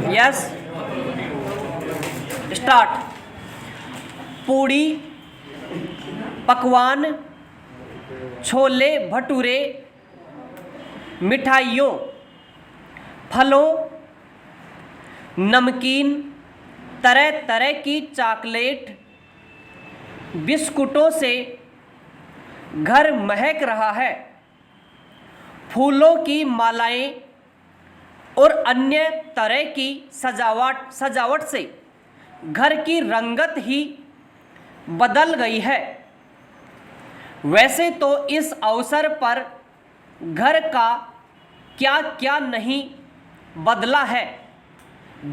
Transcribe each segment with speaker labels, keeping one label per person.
Speaker 1: Yes, start. पूड़ी, पकवान, छोले भटूरे, मिठाइयों, फलों, नमकीन, तरह तरह की चॉकलेट, बिस्कुटों से घर महक रहा है। फूलों की मालाएं और अन्य तरह की सजावट से घर की रंगत ही बदल गई है। वैसे तो इस अवसर पर घर का क्या क्या नहीं बदला है।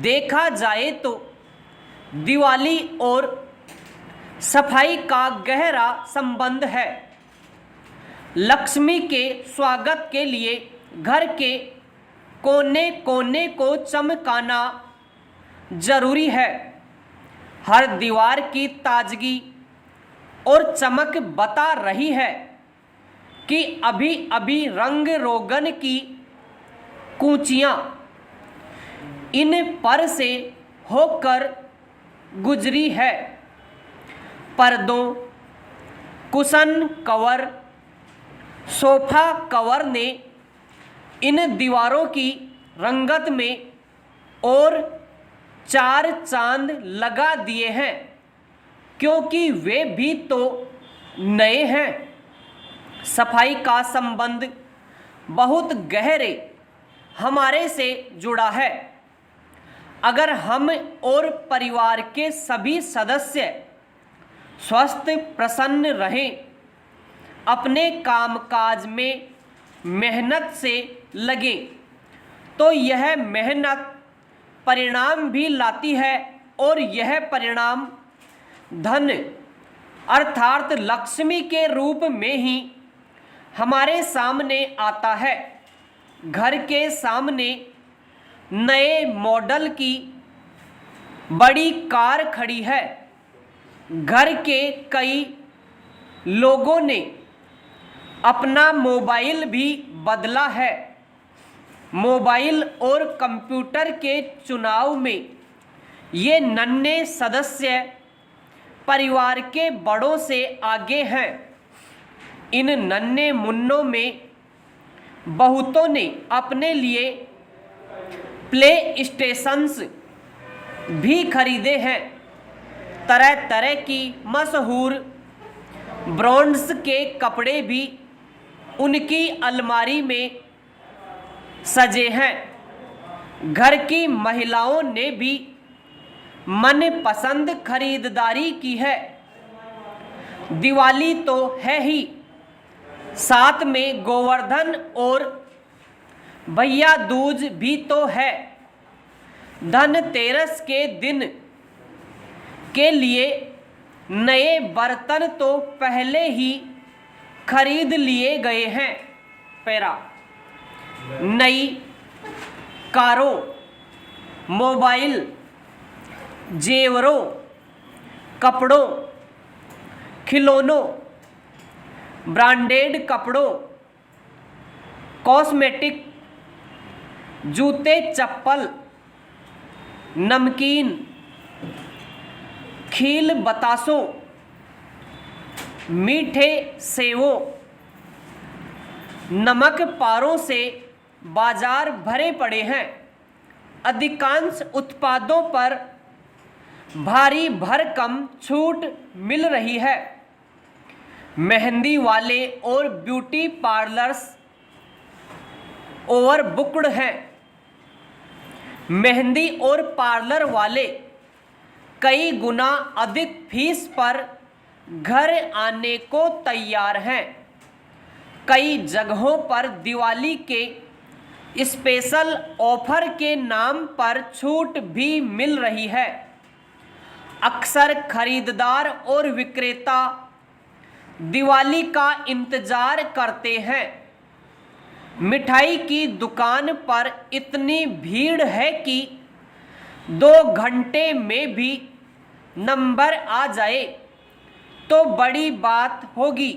Speaker 1: देखा जाए तो दिवाली और सफाई का गहरा संबंध है। लक्ष्मी के स्वागत के लिए घर के कोने कोने को चमकाना जरूरी है। हर दीवार की ताजगी और चमक बता रही है कि अभी अभी रंग रोगन की कूंचियां इन पर से होकर गुजरी है। पर्दों, कुशन कवर, सोफा कवर ने इन दीवारों की रंगत में और चार चांद लगा दिए हैं, क्योंकि वे भी तो नए हैं। सफाई का संबंध बहुत गहरे हमारे से जुड़ा है। अगर हम और परिवार के सभी सदस्य स्वस्थ प्रसन्न रहें, अपने कामकाज में मेहनत से लगे, तो यह मेहनत परिणाम भी लाती है और यह परिणाम धन अर्थात लक्ष्मी के रूप में ही हमारे सामने आता है। घर के सामने नए मॉडल की बड़ी कार खड़ी है। घर के कई लोगों ने अपना मोबाइल भी बदला है। मोबाइल और कंप्यूटर के चुनाव में ये नन्हे सदस्य परिवार के बड़ों से आगे हैं। इन नन्हे मुन्नों में बहुतों ने अपने लिए प्ले स्टेशंस भी खरीदे हैं। तरह तरह की मशहूर ब्रांड्स के कपड़े भी उनकी अलमारी में सजे हैं। घर की महिलाओं ने भी मनपसंद खरीदारी की है। दिवाली तो है ही, साथ में गोवर्धन और भैया दूज भी तो है। धनतेरस के दिन के लिए नए बर्तन तो पहले ही खरीद लिए गए हैं। पैरा, नई कारों, मोबाइल, जेवरों, कपड़ों, खिलौनों, ब्रांडेड कपड़ों, कॉस्मेटिक, जूते चप्पल, नमकीन, खील बतासों, मीठे सेवों, नमक पारों से बाजार भरे पड़े हैं। अधिकांश उत्पादों पर भारी भरकम छूट मिल रही है। मेहंदी वाले और ब्यूटी पार्लर्स ओवरबुक्ड हैं। मेहंदी और पार्लर वाले कई गुना अधिक फीस पर घर आने को तैयार हैं। कई जगहों पर दिवाली के स्पेशल ऑफर के नाम पर छूट भी मिल रही है। अक्सर खरीदार और विक्रेता दिवाली का इंतजार करते हैं। मिठाई की दुकान पर इतनी भीड़ है कि 2 घंटे में भी नंबर आ जाए तो बड़ी बात होगी।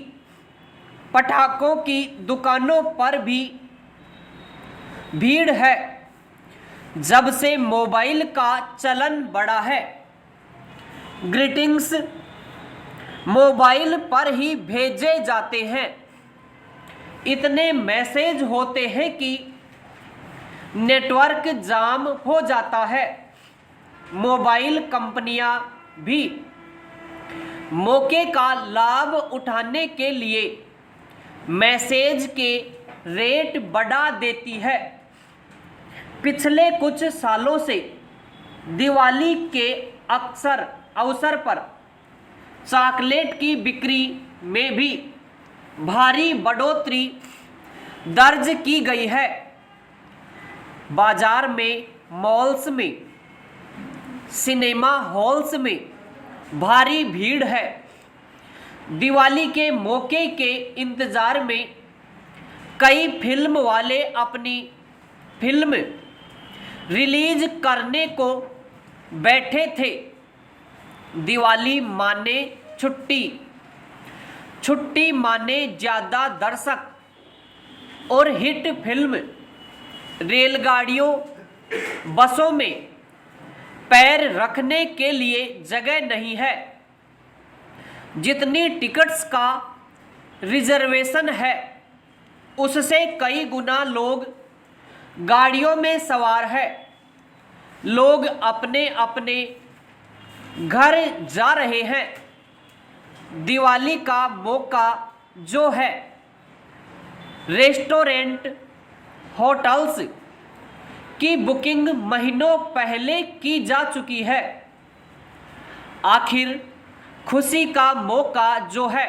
Speaker 1: पटाखों की दुकानों पर भी भीड़ है। जब से मोबाइल का चलन बढ़ा है। ग्रीटिंग्स मोबाइल पर ही भेजे जाते हैं। इतने मैसेज होते हैं कि नेटवर्क जाम हो जाता है। मोबाइल कंपनियां भी मौके का लाभ उठाने के लिए मैसेज के रेट बढ़ा देती है। पिछले कुछ सालों से दिवाली के अवसर पर चॉकलेट की बिक्री में भी भारी बढ़ोतरी दर्ज की गई है। बाजार में, मॉल्स में, सिनेमा हॉल्स में भारी भीड़ है। दिवाली के मौके के इंतजार में कई फिल्म वाले अपनी फिल्म रिलीज करने को बैठे थे। दिवाली माने छुट्टी, छुट्टी माने ज़्यादा दर्शक और हिट फिल्म। रेलगाड़ियों, बसों में पैर रखने के लिए जगह नहीं है। जितनी टिकट्स का रिजर्वेशन है उससे कई गुना लोग गाड़ियों में सवार है। लोग अपने अपने घर जा रहे हैं। दिवाली का मौका जो है, रेस्टोरेंट, होटल्स की बुकिंग महीनों पहले की जा चुकी है। आखिर खुशी का मौका जो है,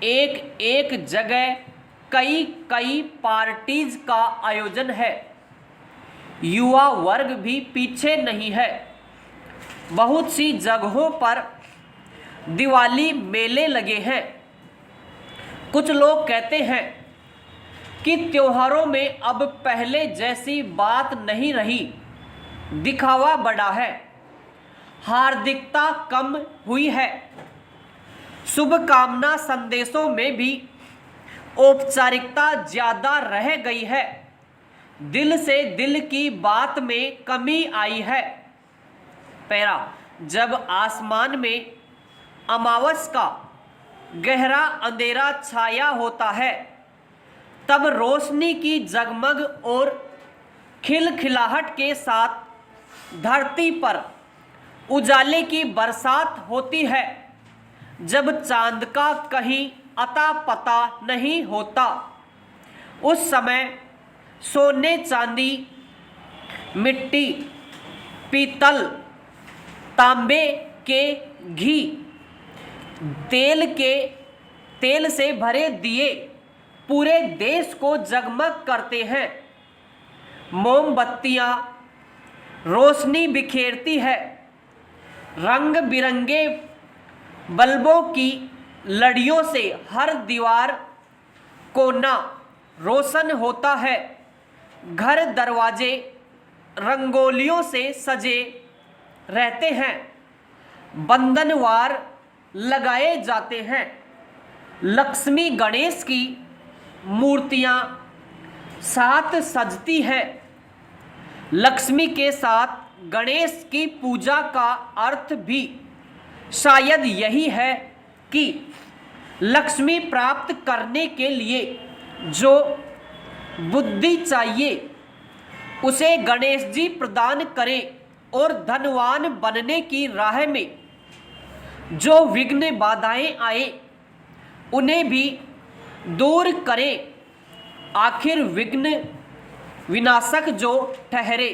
Speaker 1: एक एक जगह कई कई पार्टीज का आयोजन है। युवा वर्ग भी पीछे नहीं है। बहुत सी जगहों पर दिवाली मेले लगे हैं। कुछ लोग कहते हैं कि त्योहारों में अब पहले जैसी बात नहीं रही, दिखावा बढ़ा है, हार्दिकता कम हुई है। शुभकामना संदेशों में भी औपचारिकता ज़्यादा रह गई है। दिल से दिल की बात में कमी आई है। पैरा, जब आसमान में अमावस का गहरा अंधेरा छाया होता है तब रोशनी की जगमग और खिलखिलाहट के साथ धरती पर उजाले की बरसात होती है। जब चांद का कहीं अता पता नहीं होता, उस समय सोने, चांदी, मिट्टी, पीतल, तांबे के घी, तेल से भरे दिए पूरे देश को जगमग करते हैं। मोमबत्तियां रोशनी बिखेरती है। रंग बिरंगे बल्बों की लड़ियों से हर दीवार, कोना रोशन होता है। घर दरवाजे रंगोलियों से सजे रहते हैं। बंधनवार लगाए जाते हैं। लक्ष्मी गणेश की मूर्तियां साथ सजती हैं। लक्ष्मी के साथ गणेश की पूजा का अर्थ भी शायद यही है कि लक्ष्मी प्राप्त करने के लिए जो बुद्धि चाहिए उसे गणेश जी प्रदान करें और धनवान बनने की राह में जो विघ्न बाधाएं आए उन्हें भी दूर करें। आखिर विघ्न विनाशक जो ठहरे।